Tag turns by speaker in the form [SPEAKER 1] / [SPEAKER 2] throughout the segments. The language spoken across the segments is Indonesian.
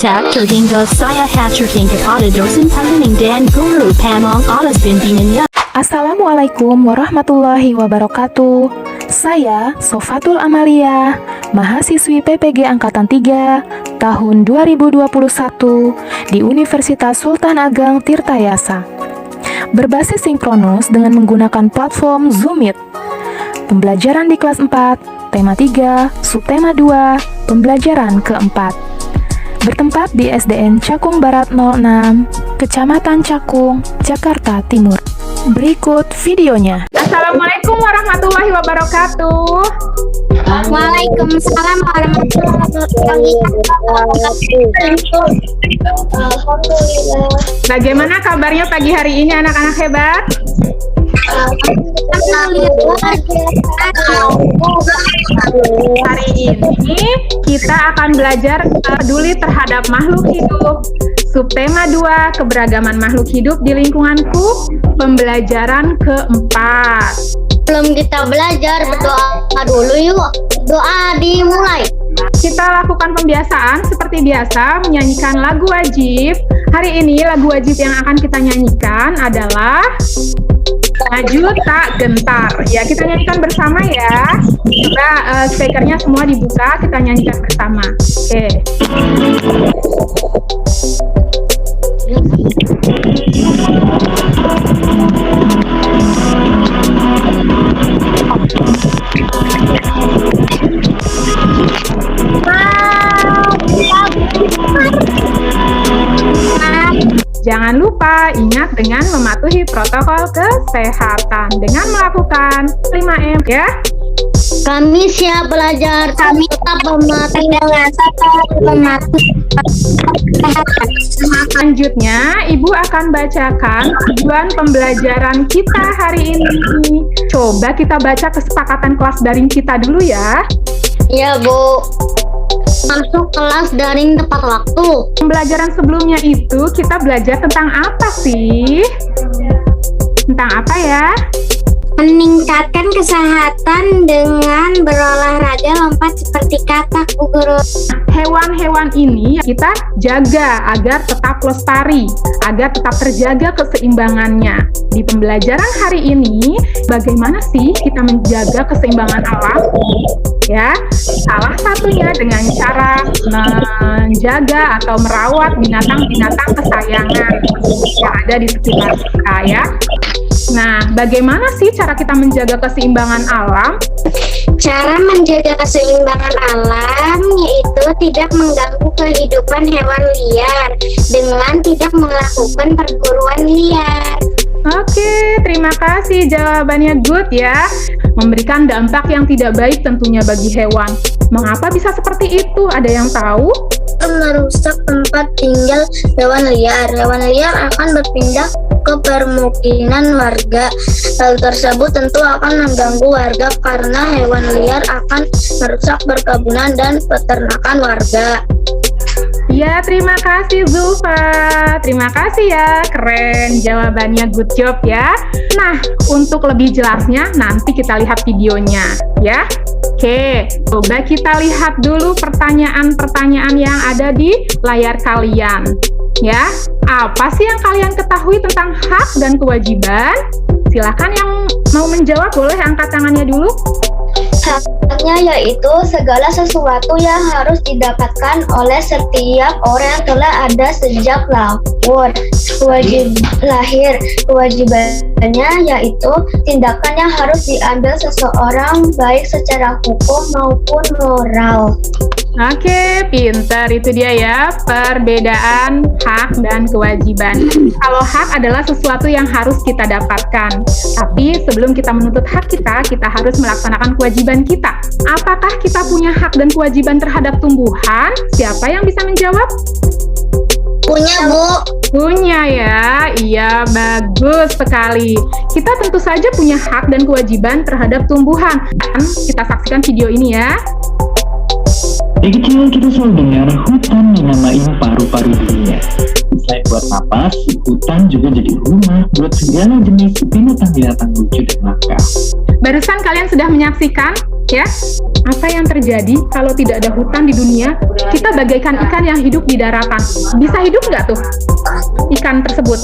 [SPEAKER 1] terhingga saya terhingga pada dosen pembimbing dan guru pamong atas bimbingannya.
[SPEAKER 2] Assalamualaikum warahmatullahi wabarakatuh. Saya Sofatul Amalia, mahasiswi PPG Angkatan 3 tahun 2021 di Universitas Sultan Ageng Tirtayasa. Berbasis sinkronus dengan menggunakan platform Zoom Meet. Pembelajaran di kelas 4, tema 3, subtema 2, pembelajaran keempat. Bertempat di SDN Cakung Barat 06, Kecamatan Cakung, Jakarta Timur. Berikut videonya.
[SPEAKER 3] Assalamualaikum warahmatullahi wabarakatuh.
[SPEAKER 4] Waalaikumsalam warahmatullahi wabarakatuh.
[SPEAKER 3] Bagaimana kabarnya pagi hari ini anak-anak hebat? Hari ini kita akan belajar peduli terhadap makhluk hidup. Subtema 2, keberagaman makhluk hidup di lingkunganku, pembelajaran keempat.
[SPEAKER 4] Sebelum kita belajar, berdoa dulu yuk. Doa dimulai.
[SPEAKER 3] Kita lakukan pembiasaan seperti biasa, menyanyikan lagu wajib. Hari ini lagu wajib yang akan kita nyanyikan adalah Maju Tak Gentar. Ya, kita nyanyikan bersama ya. Coba speakernya semua dibuka, kita nyanyikan bersama. Oke. Jangan lupa ingat dengan mematuhi protokol kesehatan dengan melakukan 5M ya.
[SPEAKER 4] Kami siap belajar. Kami tetap mematuhi
[SPEAKER 3] Selanjutnya, Ibu akan bacakan tujuan pembelajaran kita hari ini. Coba kita baca kesepakatan kelas daring kita dulu ya.
[SPEAKER 4] Ya, Bu. Masuk kelas daring tepat waktu.
[SPEAKER 3] Pembelajaran sebelumnya itu kita belajar tentang apa sih? Tentang apa ya?
[SPEAKER 4] Meningkatkan kesehatan dengan berolahraga lompat seperti katak, Bu Guru.
[SPEAKER 3] Hewan-hewan ini kita jaga agar tetap lestari, agar tetap terjaga keseimbangannya. Di pembelajaran hari ini, bagaimana sih kita menjaga keseimbangan alam? Ya, salah satunya dengan cara menjaga atau merawat binatang-binatang kesayangan yang ada di sekitar kita ya. Nah, bagaimana sih cara kita menjaga keseimbangan alam?
[SPEAKER 4] Cara menjaga keseimbangan alam yaitu tidak mengganggu kehidupan hewan liar dengan tidak melakukan perburuan liar.
[SPEAKER 3] Oke, terima kasih jawabannya good ya. Memberikan dampak yang tidak baik tentunya bagi hewan. Mengapa bisa seperti itu? Ada yang tahu?
[SPEAKER 4] Merusak tempat tinggal hewan liar. Hewan liar akan berpindah ke permukiman warga. Hal tersebut tentu akan mengganggu warga karena hewan liar akan merusak perkebunan dan peternakan warga.
[SPEAKER 3] Ya, terima kasih Zulfa. Terima kasih ya, keren jawabannya, good job ya. Nah, untuk lebih jelasnya nanti kita lihat videonya ya. Oke, coba kita lihat dulu pertanyaan-pertanyaan yang ada di layar kalian ya. Apa sih yang kalian ketahui tentang hak dan kewajiban? Silahkan yang mau menjawab boleh angkat tangannya dulu.
[SPEAKER 4] Haknya yaitu segala sesuatu yang harus didapatkan oleh setiap orang yang telah ada sejak lahir. Kewajibannya yaitu tindakan yang harus diambil seseorang baik secara hukum maupun moral.
[SPEAKER 3] Oke, pintar, itu dia ya, perbedaan hak dan kewajiban. Kalau hak adalah sesuatu yang harus kita dapatkan, tapi sebelum kita menuntut hak kita harus melaksanakan kewajiban kita. Apakah kita punya hak dan kewajiban terhadap tumbuhan? Siapa yang bisa menjawab?
[SPEAKER 4] Punya, Bu.
[SPEAKER 3] Punya ya, iya, bagus sekali. Kita tentu saja punya hak dan kewajiban terhadap tumbuhan. Kita saksikan video ini ya.
[SPEAKER 5] Dari kecil kita selalu dengar hutan dinamai paru-paru dunia. Selain buat napas, hutan juga jadi rumah buat segala jenis binatang-binatang lucu dan langka.
[SPEAKER 3] Barusan kalian sudah menyaksikan Ya, apa yang terjadi kalau tidak ada hutan di dunia? Kita bagaikan ikan yang hidup di daratan. Bisa hidup nggak tuh ikan tersebut?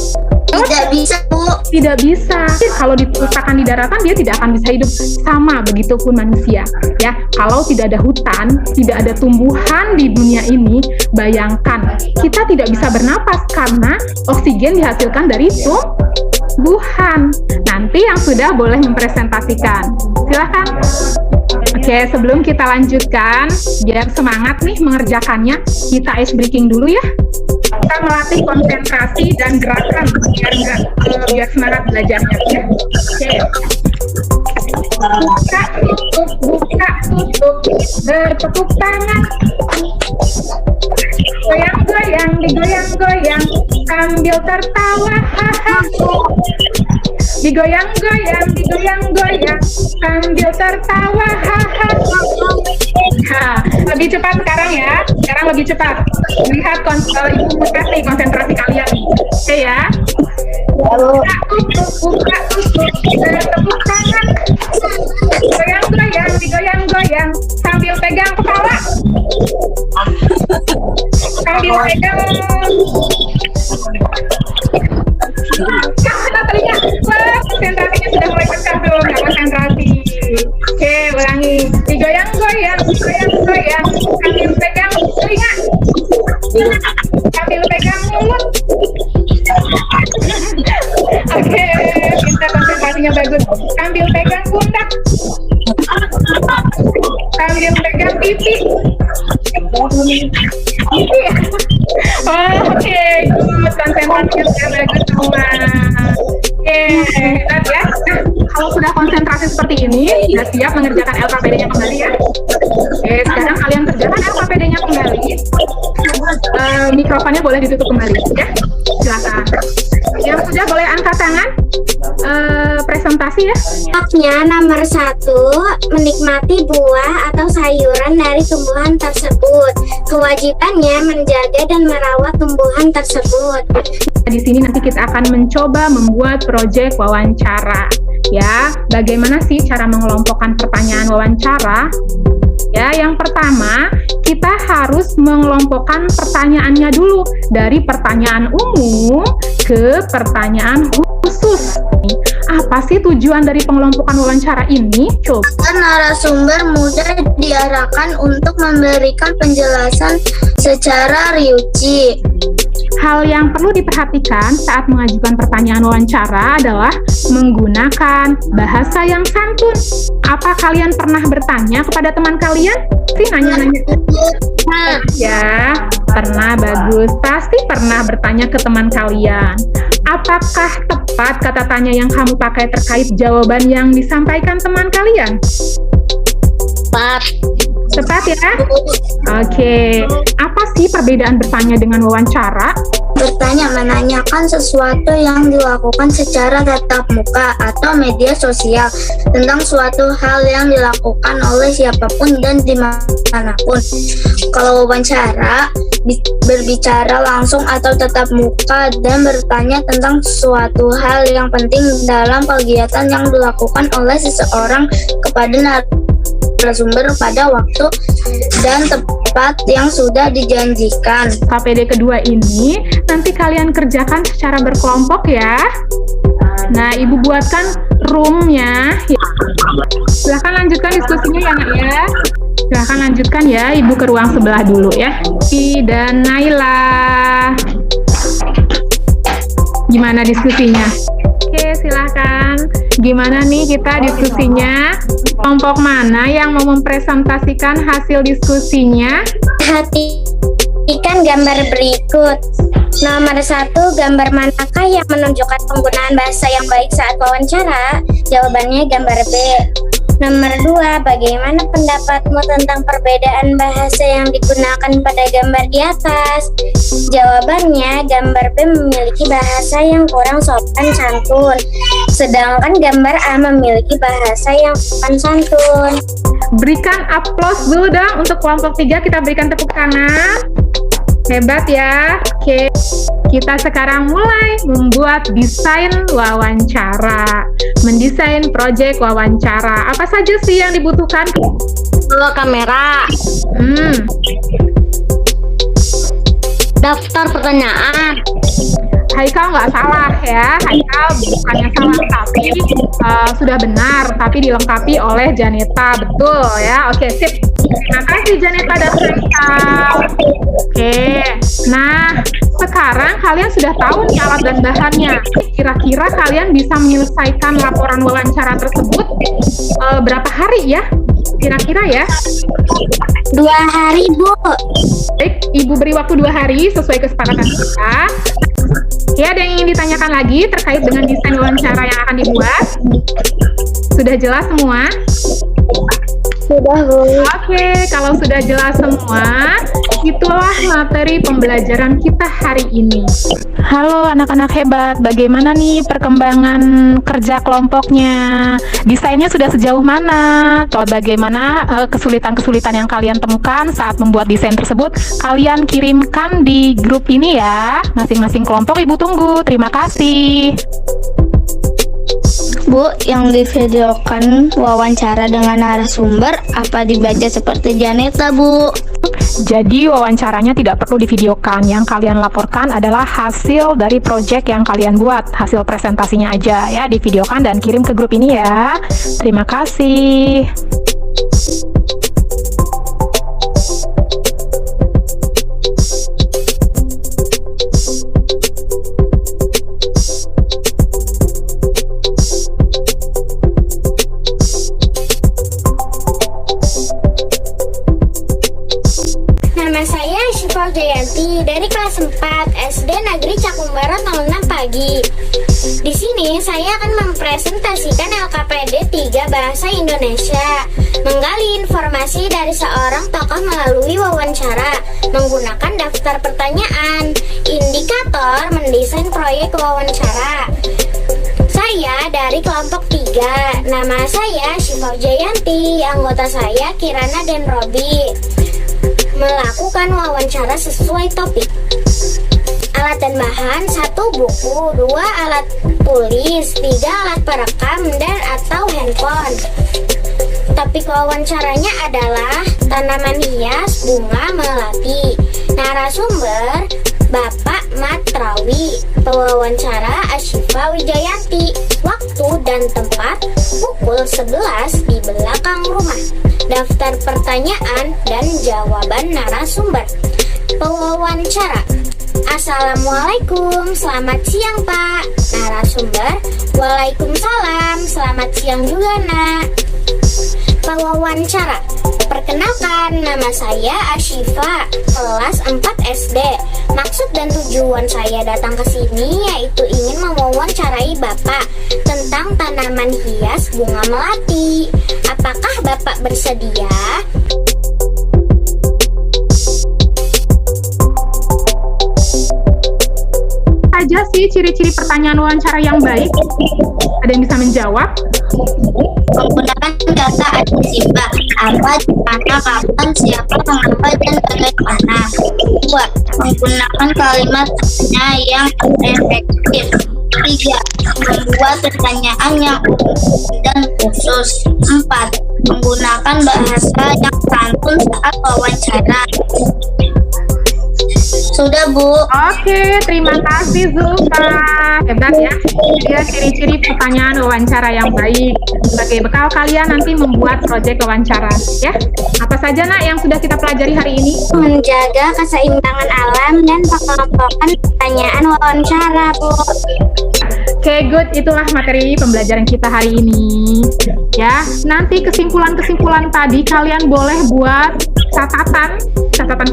[SPEAKER 4] Tidak bisa, Bu.
[SPEAKER 3] Tidak bisa. Kalau diletakkan di daratan, dia tidak akan bisa hidup. Sama begitupun manusia. Ya, kalau tidak ada hutan, tidak ada tumbuhan di dunia ini, bayangkan kita tidak bisa bernapas karena oksigen dihasilkan dari tumbuhan. Nanti yang sudah boleh mempresentasikan. Silakan. Oke, sebelum kita lanjutkan, biar semangat nih mengerjakannya, kita ice breaking dulu ya. Kita melatih konsentrasi dan gerakan biar semangat belajarnya ya. Oke. Buka tutup, bertepuk tangan. Goyang-goyang, digoyang-goyang, sambil tertawa, haha. Digoyang-goyang, sambil tertawa, haha. Lebih cepat sekarang ya. Sekarang lebih cepat. Lihat ibu kasih konsentrasi kalian. Oke ya. Buka tutup, bertepuk tangan. Goyang-goyang, digoyang-goyang, sambil pegang kepala. Sambil pegang. Kita telinga. Wah, konsentrasinya sudah mulai pecah belum? Nggak konsentrasi. Oke, ulangi. Digoyang-goyang, sambil pegang telinga. Sambil pegang mulut. Oke, kita konsentrasinya bagus. Sambil pegang pundak. Sambil pegang pipi. Pipi ya? Oh, oke. Good. Konsentrasinya sudah bagus semua. Oke, hebat ya. Nah, kalau sudah konsentrasi seperti ini, sudah siap mengerjakan LKPD-nya kembali ya. Oke, sekarang kalian kerjakan LKPD-nya kembali. Mikrofonnya boleh ditutup kembali ya. Silakan. Yang sudah boleh angkat tangan. Presentasi ya.
[SPEAKER 6] Stepnya nomor 1, menikmati buah atau sayuran dari tumbuhan tersebut. Kewajibannya menjaga dan merawat tumbuhan tersebut.
[SPEAKER 3] Di sini nanti kita akan mencoba membuat proyek wawancara. Ya, bagaimana sih cara mengelompokkan pertanyaan wawancara? Ya, yang pertama, kita harus mengelompokkan pertanyaannya dulu dari pertanyaan umum ke pertanyaan khusus. Apa sih tujuan dari pengelompokan wawancara ini? Coba.
[SPEAKER 4] Narasumber mudah diarahkan untuk memberikan penjelasan secara rinci.
[SPEAKER 3] Hal yang perlu diperhatikan saat mengajukan pertanyaan wawancara adalah menggunakan bahasa yang santun. Apa kalian pernah bertanya kepada teman kalian? Nanya-nanya. Ya, pernah, bagus. Pasti pernah bertanya ke teman kalian. Apakah tepat kata tanya yang kamu pakai terkait jawaban yang disampaikan teman kalian?
[SPEAKER 6] Tepat.
[SPEAKER 3] Tepat ya? Oke. Apa sih perbedaan bertanya dengan wawancara?
[SPEAKER 4] Bertanya menanyakan sesuatu yang dilakukan secara tatap muka atau media sosial tentang suatu hal yang dilakukan oleh siapapun dan dimanapun. Kalau wawancara berbicara langsung atau tatap muka dan bertanya tentang suatu hal yang penting dalam kegiatan yang dilakukan oleh seseorang kepada narasumber pada waktu dan tempat yang sudah dijanjikan.
[SPEAKER 3] KPD kedua ini nanti kalian kerjakan secara berkelompok ya. Nah, Ibu buatkan room-nya. Ya. Silahkan lanjutkan diskusinya ya, Nak ya. Silahkan lanjutkan ya, Ibu ke ruang sebelah dulu ya. Dan Naila. Gimana diskusinya? Oke, silahkan. Gimana nih kita diskusinya? Kelompok mana yang mau mempresentasikan hasil diskusinya?
[SPEAKER 6] Perhatikan gambar berikut. Nomor 1, gambar manakah yang menunjukkan penggunaan bahasa yang baik saat wawancara? Jawabannya gambar B. Nomor 2, bagaimana pendapatmu tentang perbedaan bahasa yang digunakan pada gambar di atas? Jawabannya, gambar B memiliki bahasa yang kurang sopan santun, sedangkan gambar A memiliki bahasa yang sopan santun.
[SPEAKER 3] Berikan aplaus dulu dong untuk kelompok 3, kita berikan tepuk tangan. Hebat ya. Oke, kita sekarang mulai membuat desain wawancara. Mendesain proyek wawancara. Apa saja sih yang dibutuhkan?
[SPEAKER 6] Bawa kamera, daftar pertanyaan.
[SPEAKER 3] Haikal nggak salah ya. Haikal bukannya salah, tapi sudah benar. Tapi dilengkapi oleh Janeta. Betul ya. Oke, sip. Terima kasih Janeta dan Haikal. Oke, nah sekarang kalian sudah tahu nih alat dan bahannya. Kira-kira kalian bisa menyelesaikan laporan wawancara tersebut berapa hari ya? Kira-kira ya?
[SPEAKER 6] 2 hari, Bu.
[SPEAKER 3] Baik, Ibu beri waktu 2 hari sesuai kesepakatan kita. Ya, ada yang ingin ditanyakan lagi terkait dengan desain wawancara yang akan dibuat? Sudah jelas semua?
[SPEAKER 6] Sudah, Bu.
[SPEAKER 3] Oke, kalau sudah jelas semua, itulah materi pembelajaran kita hari ini.
[SPEAKER 2] Halo anak-anak hebat, bagaimana nih perkembangan kerja kelompoknya? Desainnya sudah sejauh mana? Atau bagaimana kesulitan-kesulitan yang kalian temukan saat membuat desain tersebut? Kalian kirimkan di grup ini ya, masing-masing kelompok. Ibu tunggu, terima kasih.
[SPEAKER 6] Bu, yang divideokan wawancara dengan narasumber apa dibaca seperti Janeta, Bu?
[SPEAKER 2] Jadi wawancaranya tidak perlu divideokan. Yang kalian laporkan adalah hasil dari proyek yang kalian buat. Hasil presentasinya aja ya, divideokan dan kirim ke grup ini ya. Terima kasih.
[SPEAKER 6] Nama saya Syifa Jayanti dari kelas 4 SD Negeri Cakung Barat 06 pagi. Di sini saya akan mempresentasikan LKPD 3 Bahasa Indonesia, menggali informasi dari seorang tokoh melalui wawancara, menggunakan daftar pertanyaan, indikator mendesain proyek wawancara. Saya dari kelompok 3, nama saya Syifa Jayanti, anggota saya Kirana dan Robi. Melakukan wawancara sesuai topik. Alat dan bahan: 1 buku, 2 alat tulis, 3 alat perekam dan atau handphone. Topik wawancaranya adalah tanaman hias bunga melati. Narasumber Bapak Matrawi. Pewawancara Asyifa Wijayanti. Waktu dan tempat pukul 11 di belakang rumah. Daftar pertanyaan dan jawaban narasumber. Pewawancara: Assalamualaikum, selamat siang Pak. Narasumber: Waalaikumsalam, selamat siang juga Nak. Pewawancara: Perkenalkan, nama saya Asyifa, kelas 4 SD. Maksud dan tujuan saya datang ke sini yaitu ingin mewawancarai Bapak tentang tanaman hias bunga melati. Apakah Bapak bersedia?
[SPEAKER 3] Saja sih ciri-ciri pertanyaan wawancara yang baik. Ada yang bisa menjawab?
[SPEAKER 4] Menggunakan kata adjektiva, apa, di mana, kapan, siapa, mengapa, dan bagaimana. 2. Menggunakan kalimat tanya yang efektif. 3. Membuat pertanyaan yang umum dan khusus. 4. Menggunakan bahasa yang santun saat wawancara. Sudah, Bu.
[SPEAKER 3] Oke, terima kasih Zulfa. Hebat ya. Dia ciri-ciri pertanyaan wawancara yang baik. Sebagai bekal kalian nanti membuat proyek wawancara. Ya, apa saja Nak yang sudah kita pelajari hari ini?
[SPEAKER 6] Menjaga keseimbangan alam dan pengelompokan pertanyaan wawancara, Bu.
[SPEAKER 3] Oke, good. Itulah materi pembelajaran kita hari ini. Ya, nanti kesimpulan-kesimpulan tadi kalian boleh buat catatan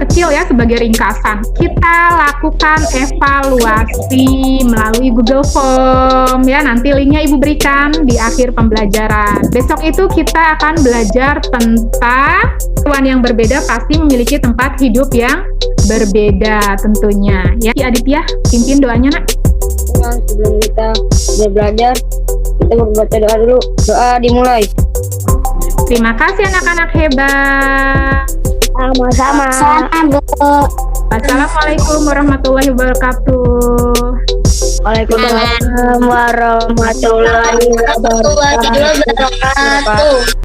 [SPEAKER 3] kecil ya sebagai ringkasan. Kita lakukan evaluasi melalui Google Form ya. Nanti linknya Ibu berikan di akhir pembelajaran. Besok itu kita akan belajar tentang hewan yang berbeda pasti memiliki tempat hidup yang berbeda tentunya. Ya, Aditya, pimpin doanya Nak.
[SPEAKER 7] Sebelum kita belajar, kita membaca doa dulu. Doa dimulai.
[SPEAKER 3] Terima kasih anak-anak hebat.
[SPEAKER 6] Sama-sama. Sama, Bu.
[SPEAKER 3] Wassalamualaikum warahmatullahi wabarakatuh.
[SPEAKER 7] Waalaikumsalam warahmatullahi wabarakatuh.
[SPEAKER 4] Warahmatullahi wabarakatuh.